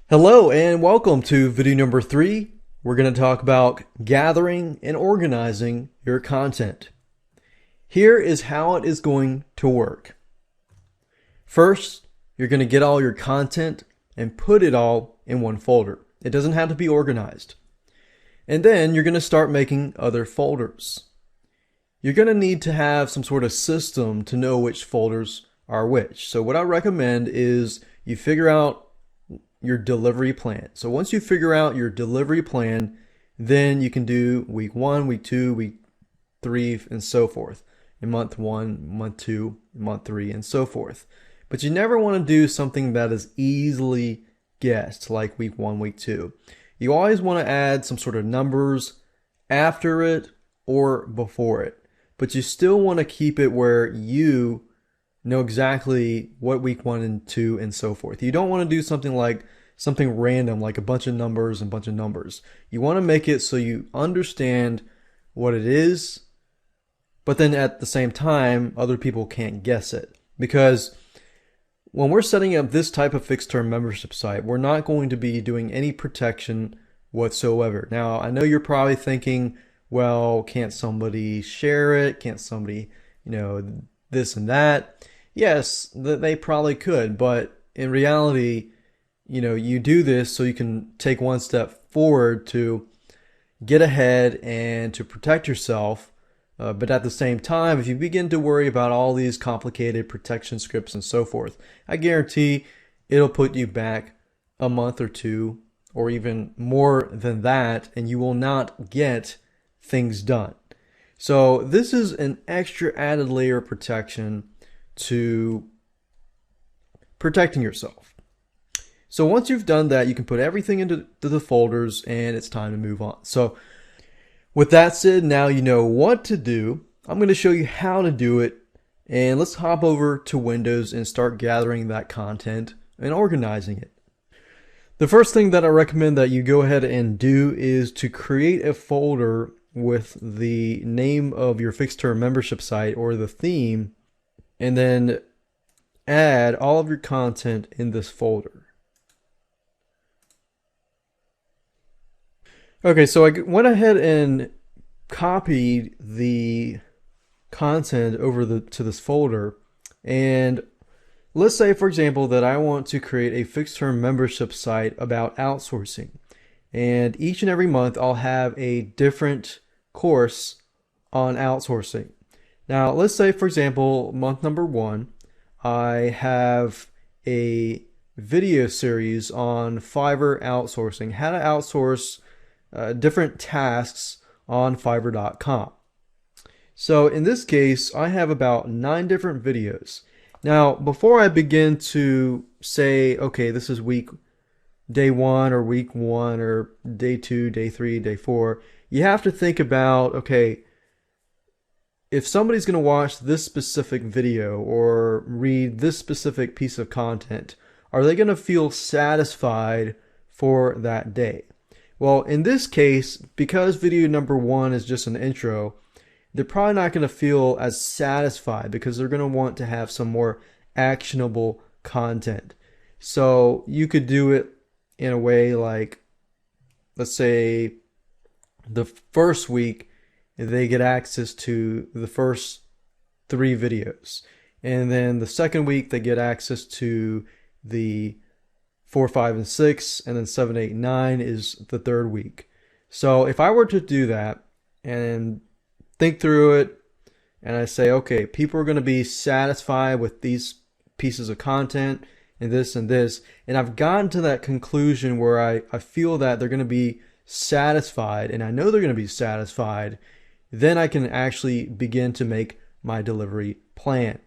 Hello and welcome to video number 3. We're going to talk about gathering and organizing your content. Here is how it is going to work. First, you're going to get all your content and put it all in one folder. It doesn't have to be organized. And then you're going to start making other folders. You're going to need to have some sort of system to know which folders are which. So what I recommend is you figure out your delivery plan. So once you figure out your delivery plan, then you can do week 1, week 2, week 3, and so forth. In month 1, month 2, month 3, and so forth. But you never want to do something that is easily guessed, like week 1, week 2. You always want to add some sort of numbers after it or before it. But you still want to keep it where you know exactly what week 1 and 2 and so forth. You don't want to do something like something random, like a bunch of numbers and a bunch of numbers. You want to make it so you understand what it is, but then at the same time, other people can't guess it. Because when we're setting up this type of fixed term membership site, we're not going to be doing any protection whatsoever. Now, I know you're probably thinking, well, can't somebody share it? Can't somebody, this and that? Yes, they probably could, but in reality, you do this so you can take one step forward to get ahead and to protect yourself. But at the same time, if you begin to worry about all these complicated protection scripts and so forth, I guarantee it'll put you back a month or two, or even more than that, and you will not get things done. So this is an extra added layer of protection to protecting yourself. So once you've done that, you can put everything into the folders and it's time to move on. So with that said, now you know what to do. I'm going to show you how to do it, and let's hop over to Windows and start gathering that content and organizing it. The first thing that I recommend that you go ahead and do is to create a folder with the name of your fixed term membership site or the theme, and then add all of your content in this folder. Okay, so I went ahead and copied the content over to this folder, and let's say, for example, that I want to create a fixed term membership site about outsourcing, and each and every month I'll have a different course on outsourcing. Now, let's say, for example, month number 1, I have a video series on Fiverr outsourcing, how to outsource different tasks on Fiverr.com. So in this case, I have about 9 different videos. Now, before I begin to say, okay, this is day 1 or week 1 or day 2, day 3, day 4, you have to think about, okay, if somebody's going to watch this specific video or read this specific piece of content, are they going to feel satisfied for that day? Well, in this case, because video number 1 is just an intro, they're probably not going to feel as satisfied because they're going to want to have some more actionable content. So you could do it in a way like, let's say the first week, they get access to the first 3 videos. And then the second week, they get access to the 4, 5, and 6, and then 7, 8, 9 is the third week. So if I were to do that and think through it, and I say, okay, people are going to be satisfied with these pieces of content and this, and I've gotten to that conclusion where I feel that they're going to be satisfied, and I know they're going to be satisfied, then I can actually begin to make my delivery plan.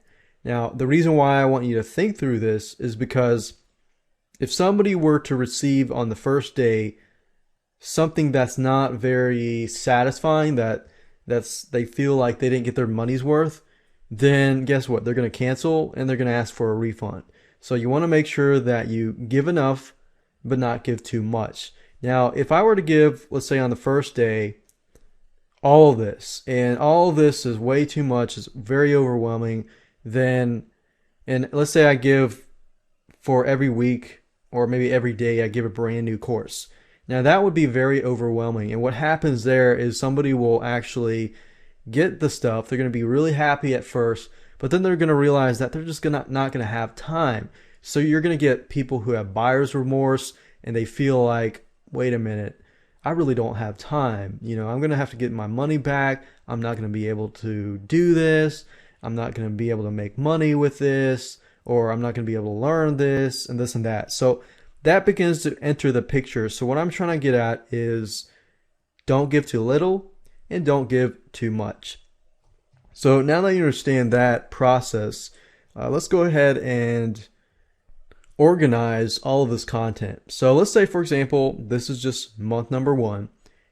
Now, the reason why I want you to think through this is because if somebody were to receive on the first day something that's not very satisfying, they feel like they didn't get their money's worth, then guess what? They're going to cancel and they're going to ask for a refund. So you want to make sure that you give enough but not give too much. Now, if I were to give, let's say on the first day, all of this, and all of this is way too much, it's very overwhelming, then, and let's say I give for every week or maybe every day I give a brand new course. Now that would be very overwhelming. And what happens there is somebody will actually get the stuff. They're going to be really happy at first, but then they're going to realize that they're just not going to have time. So you're going to get people who have buyer's remorse and they feel like, wait a minute, I really don't have time. I'm going to have to get my money back. I'm not going to be able to do this. I'm not going to be able to make money with this, or I'm not going to be able to learn this and this and that. So that begins to enter the picture. So what I'm trying to get at is don't give too little and don't give too much. So now that you understand that process, let's go ahead and organize all of this content. So let's say, for example, this is just month number 1,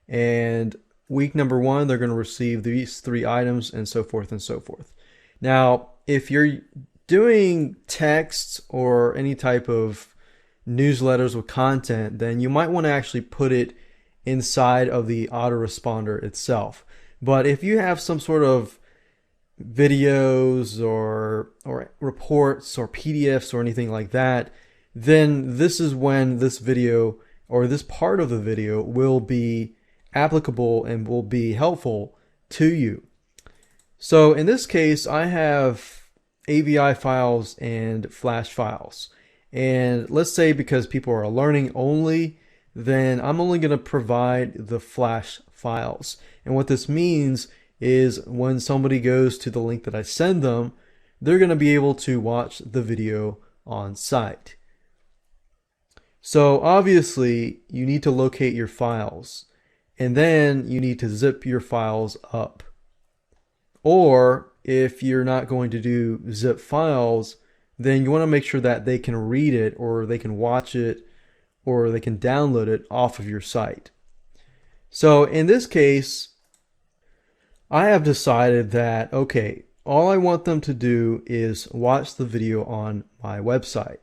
and week number 1, they're going to receive these 3 items and so forth and so forth. Now, if you're doing text or any type of newsletters with content, then you might want to actually put it inside of the autoresponder itself. But if you have some sort of videos or reports or PDFs or anything like that, then this is when this video or this part of the video will be applicable and will be helpful to you. So in this case, I have AVI files and Flash files. And let's say because people are learning only, then I'm only going to provide the Flash files. And what this means is when somebody goes to the link that I send them, they're going to be able to watch the video on site. So obviously you need to locate your files, and then you need to zip your files up. Or if you're not going to do zip files, then you want to make sure that they can read it, or they can watch it, or they can download it off of your site. So in this case, I have decided that, okay, all I want them to do is watch the video on my website.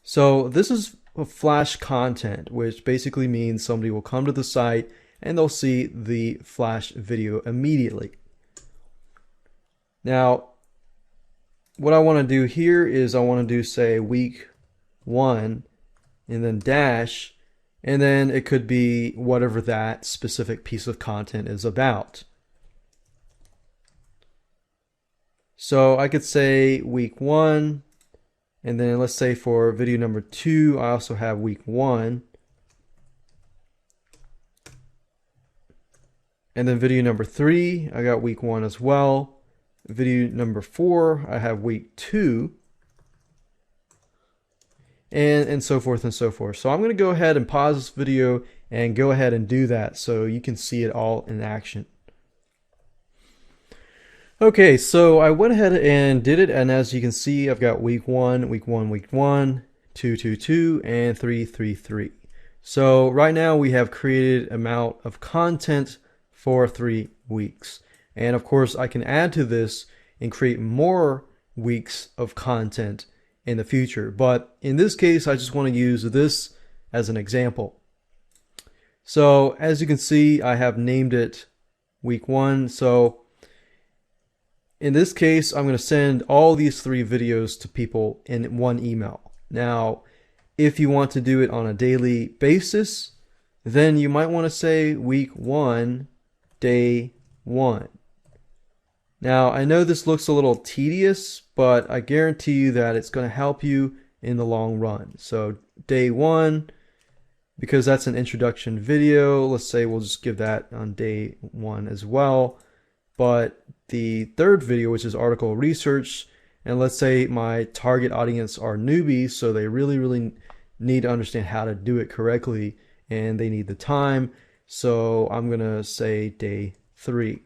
So this is a Flash content, which basically means somebody will come to the site and they'll see the Flash video immediately. Now, what I want to do here is I want to do, say, week 1 and then dash, and then it could be whatever that specific piece of content is about. So I could say week 1, and then let's say for video number 2, I also have week 1. And then video number 3, I got week 1 as well. Video number 4, I have week 2. And so forth and so forth. So I'm going to go ahead and pause this video and go ahead and do that so you can see it all in action. Okay, so I went ahead and did it, and as you can see, I've got week 1, week 1, week 1, 2, 2, 2, and 3, 3, 3. So right now we have created an amount of content for 3 weeks. And of course, I can add to this and create more weeks of content in the future. But in this case, I just want to use this as an example. So as you can see, I have named it week 1. So in this case, I'm going to send all these 3 videos to people in one email. Now, if you want to do it on a daily basis, then you might want to say week 1, day 1. Now, I know this looks a little tedious, but I guarantee you that it's going to help you in the long run. So day 1, because that's an introduction video, let's say we'll just give that on day 1 as well. But the third video, which is article research, and let's say my target audience are newbies, so they really need to understand how to do it correctly, and they need the time. So I'm going to say day 3.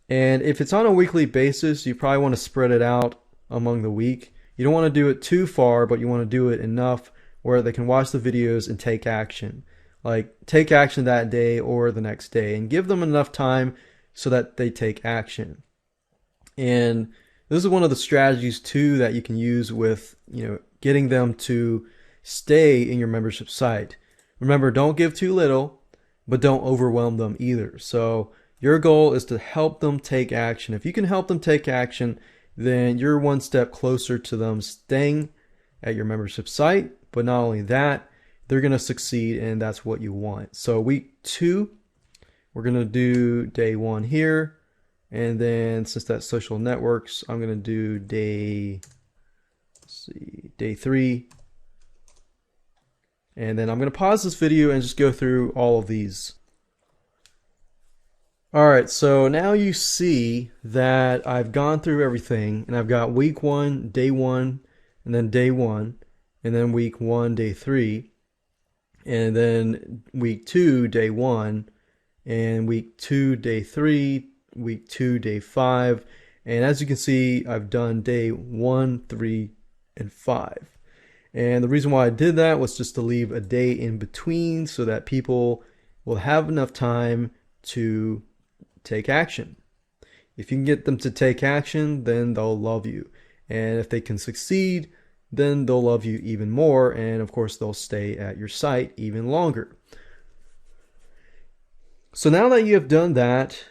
And if it's on a weekly basis, you probably want to spread it out among the week. You don't want to do it too far, but you want to do it enough where they can watch the videos and take action. Like take action that day or the next day, and give them enough time so that they take action. And this is one of the strategies too that you can use with, getting them to stay in your membership site. Remember, don't give too little, but don't overwhelm them either. So your goal is to help them take action. If you can help them take action, then you're one step closer to them staying at your membership site. But not only that, they're going to succeed, and that's what you want. So week 2, we're going to do day 1 here. And then since that's social networks, I'm going to do day 3. And then I'm going to pause this video and just go through all of these. All right, so now you see that I've gone through everything, and I've got week 1, day 1, and then day 1, and then week 1, day 3, and then week 2, day 1, and week 2, day 3, week 2, day 5, and as you can see, I've done day 1, 3, and 5. And the reason why I did that was just to leave a day in between so that people will have enough time to take action. If you can get them to take action, then they'll love you. And if they can succeed, then they'll love you even more. And of course, they'll stay at your site even longer. So now that you have done that,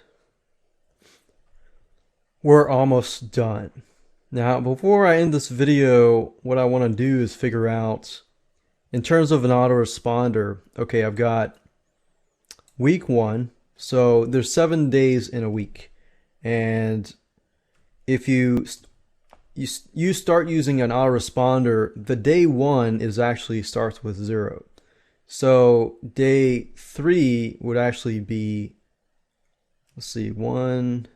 we're almost done. Now, before I end this video, what I want to do is figure out, in terms of an autoresponder, okay, I've got week 1. So there's 7 days in a week, and if you start using an autoresponder, the day 1 is actually starts with 0. So day 3 would actually be, let's see, 1,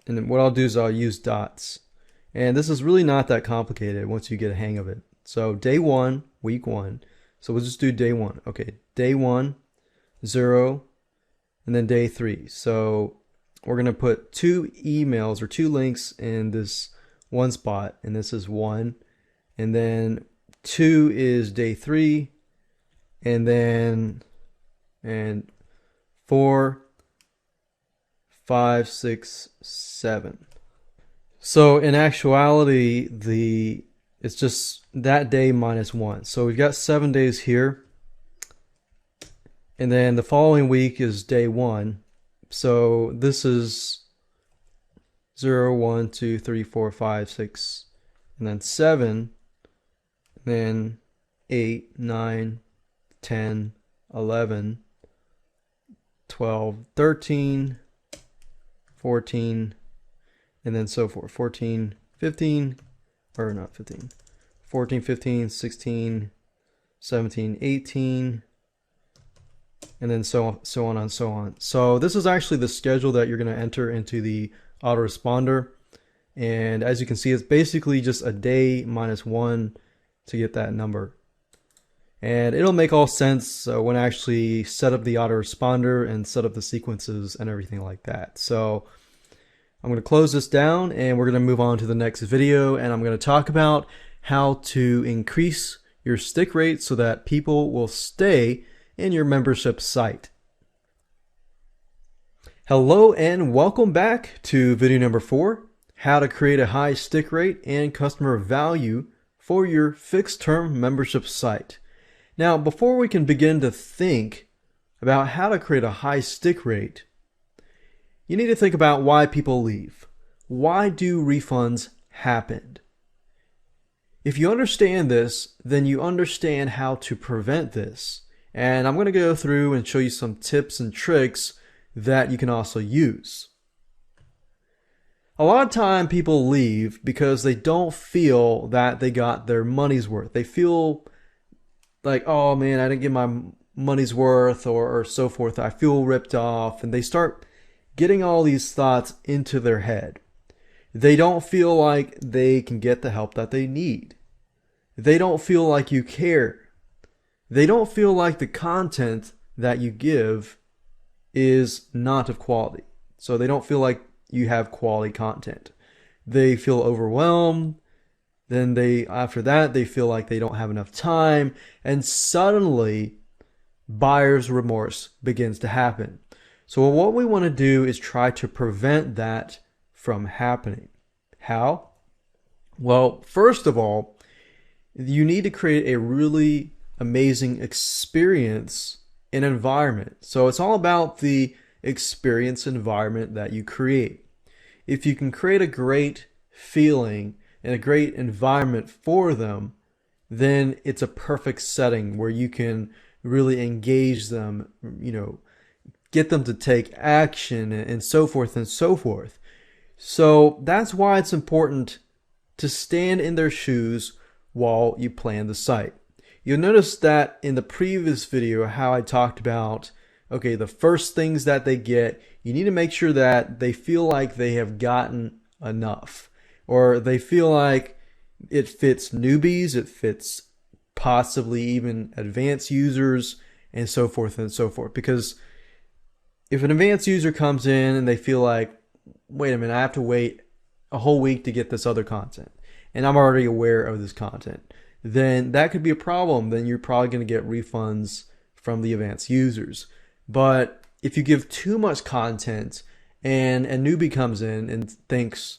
and then what I'll do is I'll use dots, and this is really not that complicated once you get a hang of it. So day 1, week 1. So we'll just do day 1. Okay, day 1. 0, and then day 3. So we're going to put 2 emails or 2 links in this one spot, and this is 1, and then 2 is day 3, and then 4, 5, 6, 7. So in actuality, it's just that day minus 1. So we've got 7 days here. And then the following week is day 1. So this is 0, 1, 2, 3, 4, 5, 6, and then 7, and then 8, 9, 10, 11, 12, 13, 14, and then so forth. 14, 15, or not 15, 14, 15, 16, 17, 18, and then so on and so on. So this is actually the schedule that you're going to enter into the autoresponder. And as you can see, it's basically just a day minus 1 to get that number. And it'll make all sense when I actually set up the autoresponder and set up the sequences and everything like that. So I'm going to close this down, and we're going to move on to the next video, and I'm going to talk about how to increase your stick rate so that people will stay in your membership site. Hello and welcome back to video number 4, how to create a high stick rate and customer value for your fixed term membership site. Now, before we can begin to think about how to create a high stick rate, you need to think about why people leave. Why do refunds happen? If you understand this, then you understand how to prevent this. And I'm going to go through and show you some tips and tricks that you can also use. A lot of time people leave because they don't feel that they got their money's worth. They feel like, oh man, I didn't get my money's worth, or so forth. I feel ripped off, and they start getting all these thoughts into their head. They don't feel like they can get the help that they need. They don't feel like you care. They don't feel like the content that you give is not of quality. So they don't feel like you have quality content. They feel overwhelmed. Then after that, they feel like they don't have enough time. And suddenly, buyer's remorse begins to happen. So what we want to do is try to prevent that from happening. How? Well, first of all, you need to create a really amazing experience and environment. So it's all about the experience environment that you create. If you can create a great feeling, and a great environment for them, then it's a perfect setting where you can really engage them, get them to take action and so forth and so forth. So that's why it's important to stand in their shoes while you plan the site. You'll notice that in the previous video how I talked about, okay, the first things that they get, you need to make sure that they feel like they have gotten enough, or they feel like it fits newbies, it fits possibly even advanced users, and so forth and so forth. Because if an advanced user comes in and they feel like, wait a minute, I have to wait a whole week to get this other content, and I'm already aware of this content, then that could be a problem. Then you're probably going to get refunds from the advanced users. But if you give too much content and a newbie comes in and thinks,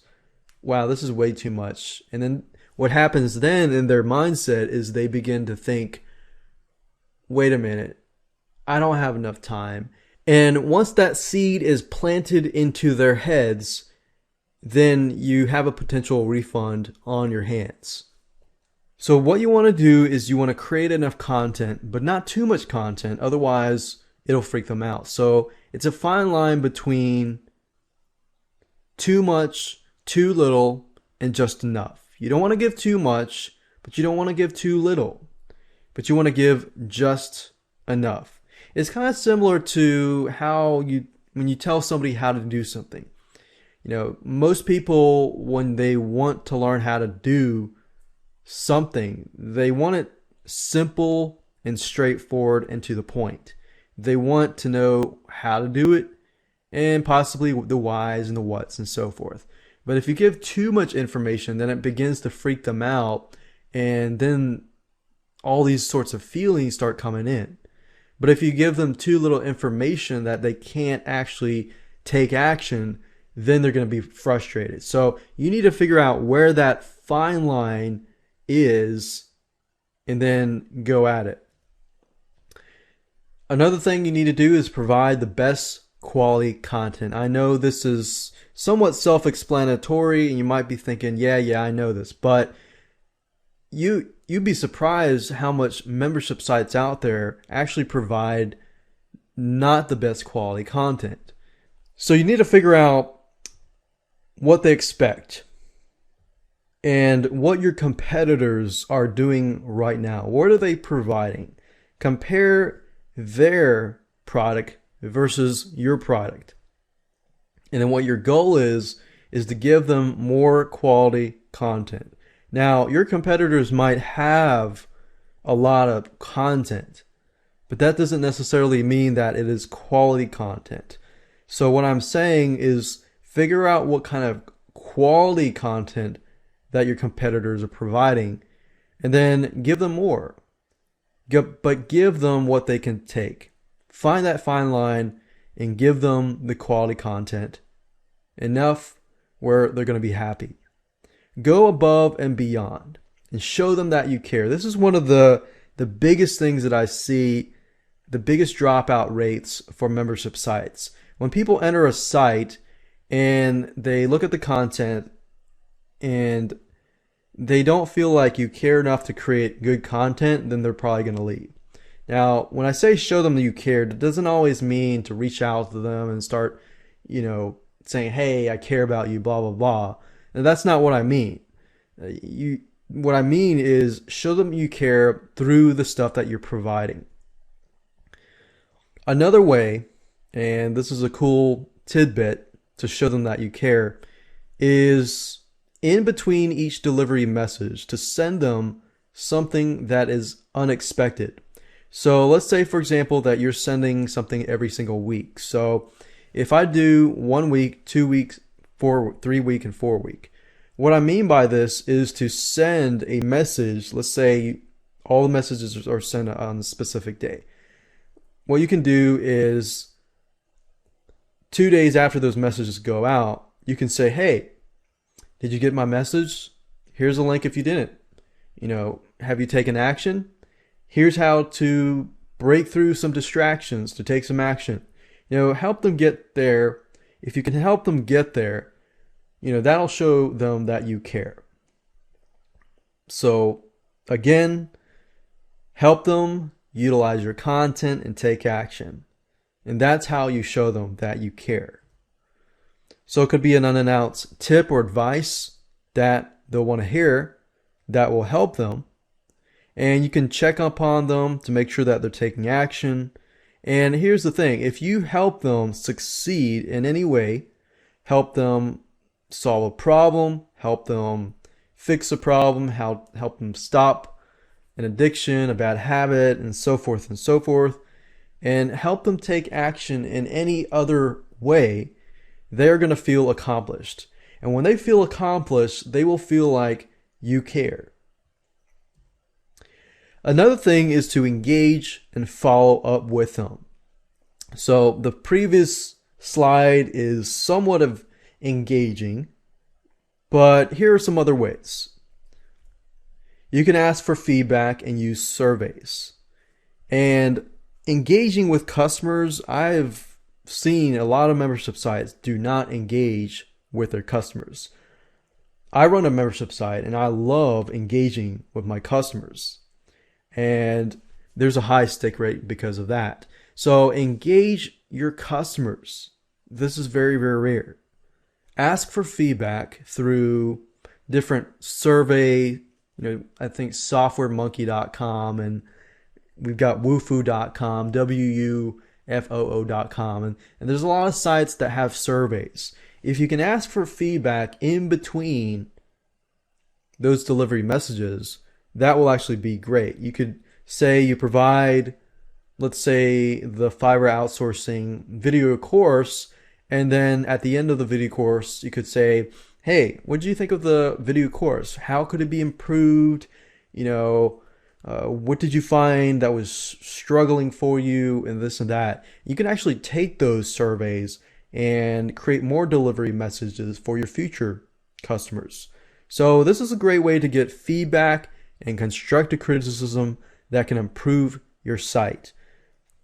wow, this is way too much, and then what happens then in their mindset is they begin to think, wait a minute, I don't have enough time. And once that seed is planted into their heads, then you have a potential refund on your hands. So what you want to do is you want to create enough content, but not too much content, otherwise it'll freak them out. So it's a fine line between too much, too little, and just enough. You don't want to give too much, but you don't want to give too little. But you want to give just enough. It's kind of similar to when you tell somebody how to do something. Most people, when they want to learn how to do something, they want it simple and straightforward and to the point. They want to know how to do it and possibly the whys and the whats and so forth. But if you give too much information, then it begins to freak them out, and then all these sorts of feelings start coming in. But if you give them too little information that they can't actually take action, then they're going to be frustrated. So you need to figure out where that fine line is and then go at it. Another thing you need to do is provide the best quality content. I know this is somewhat self-explanatory and you might be thinking, yeah, I know this, but you'd be surprised how much membership sites out there actually provide not the best quality content. So you need to figure out what they expect and what your competitors are doing right now. What are they providing? Compare their product versus your product. And then what your goal is to give them more quality content. Now, your competitors might have a lot of content, but that doesn't necessarily mean that it is quality content. So what I'm saying is figure out what kind of quality content that your competitors are providing, and then give them more. But give them what they can take. Find that fine line and give them the quality content enough where they're going to be happy. Go above and beyond and show them that you care. This is one of the biggest things that I see, the biggest dropout rates for membership sites. When people enter a site and they look at the content and they don't feel like you care enough to create good content, then they're probably going to leave. Now, when I say show them that you care, it doesn't always mean to reach out to them and start, saying, hey, I care about you, blah, blah, blah. And that's not what I mean. What I mean is show them you care through the stuff that you're providing. Another way, and this is a cool tidbit to show them that you care, is in between each delivery message to send them something that is unexpected. So let's say, for example, that you're sending something every single week. So if I do 1 week, 2 weeks, 3 week, and 4 week, what I mean by this is to send a message. Let's say all the messages are sent on a specific day. What you can do is 2 days after those messages go out, you can say, hey, did you get my message? Here's a link if you didn't. Have you taken action? Here's how to break through some distractions, to take some action. Help them get there. If you can help them get there, that'll show them that you care. So again, help them utilize your content and take action. And that's how you show them that you care. So it could be an unannounced tip or advice that they'll want to hear that will help them. And you can check upon them to make sure that they're taking action. And here's the thing, if you help them succeed in any way, help them solve a problem, help them fix a problem, help them stop an addiction, a bad habit, and so forth, and help them take action in any other way, they're going to feel accomplished. And when they feel accomplished, they will feel like you care. Another thing is to engage and follow up with them. So the previous slide is somewhat of engaging, but here are some other ways. You can ask for feedback and use surveys. And engaging with customers, I've seen a lot of membership sites do not engage with their customers. I run a membership site and I love engaging with my customers. And there's a high stick rate because of that. So engage your customers. This is very, very rare. Ask for feedback through different survey, I think softwaremonkey.com, and we've got wufoo.com, wufoo.com, and there's a lot of sites that have surveys. If you can ask for feedback in between those delivery messages, that will actually be great. You could say you provide, let's say, the Fiverr outsourcing video course, and then at the end of the video course, you could say, hey, what did you think of the video course? How could it be improved? What did you find that was struggling for you, and this and that? You can actually take those surveys and create more delivery messages for your future customers. So this is a great way to get feedback and constructive criticism that can improve your site.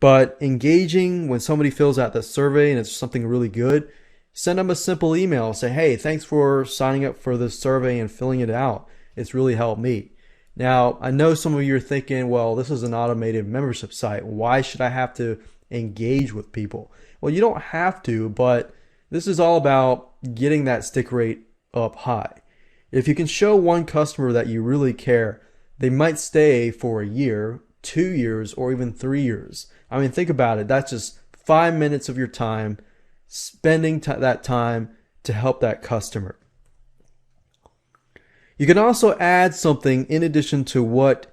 But engaging when somebody fills out the survey and it's something really good, send them a simple email. Say, hey, thanks for signing up for this survey and filling it out. It's really helped me. Now, I know some of you are thinking, well, this is an automated membership site. Why should I have to engage with people? Well, you don't have to, but this is all about getting that stick rate up high. If you can show one customer that you really care, they might stay for a year, 2 years, or even 3 years. I mean, think about it. That's just 5 minutes of your time, spending that time to help that customer. You can also add something in addition to what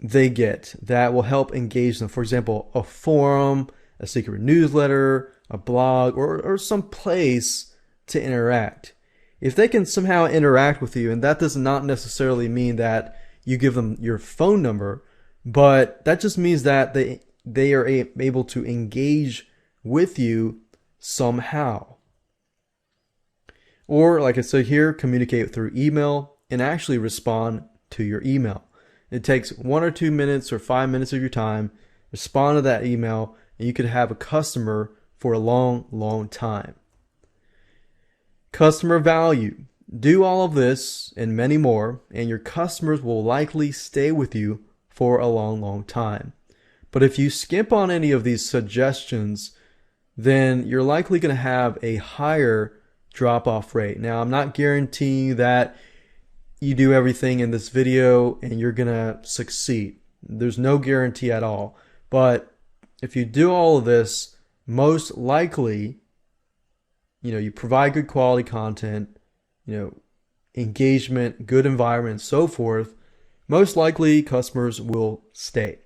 they get that will help engage them. For example, a forum, a secret newsletter, a blog, or some place to interact. If they can somehow interact with you, and that does not necessarily mean that you give them your phone number, but that just means that they are able to engage with you somehow. Or, like I said here, communicate through email and actually respond to your email. It takes 1 or 2 minutes or 5 minutes of your time. Respond to that email, and you could have a customer for a long, long time. Customer value. Do all of this and many more, and your customers will likely stay with you for a long, long time. But if you skimp on any of these suggestions, then you're likely going to have a higher drop-off rate. Now, I'm not guaranteeing that you do everything in this video and you're going to succeed. There's no guarantee at all. But if you do all of this, most likely, you provide good quality content, engagement, good environment, and so forth, most likely customers will stay.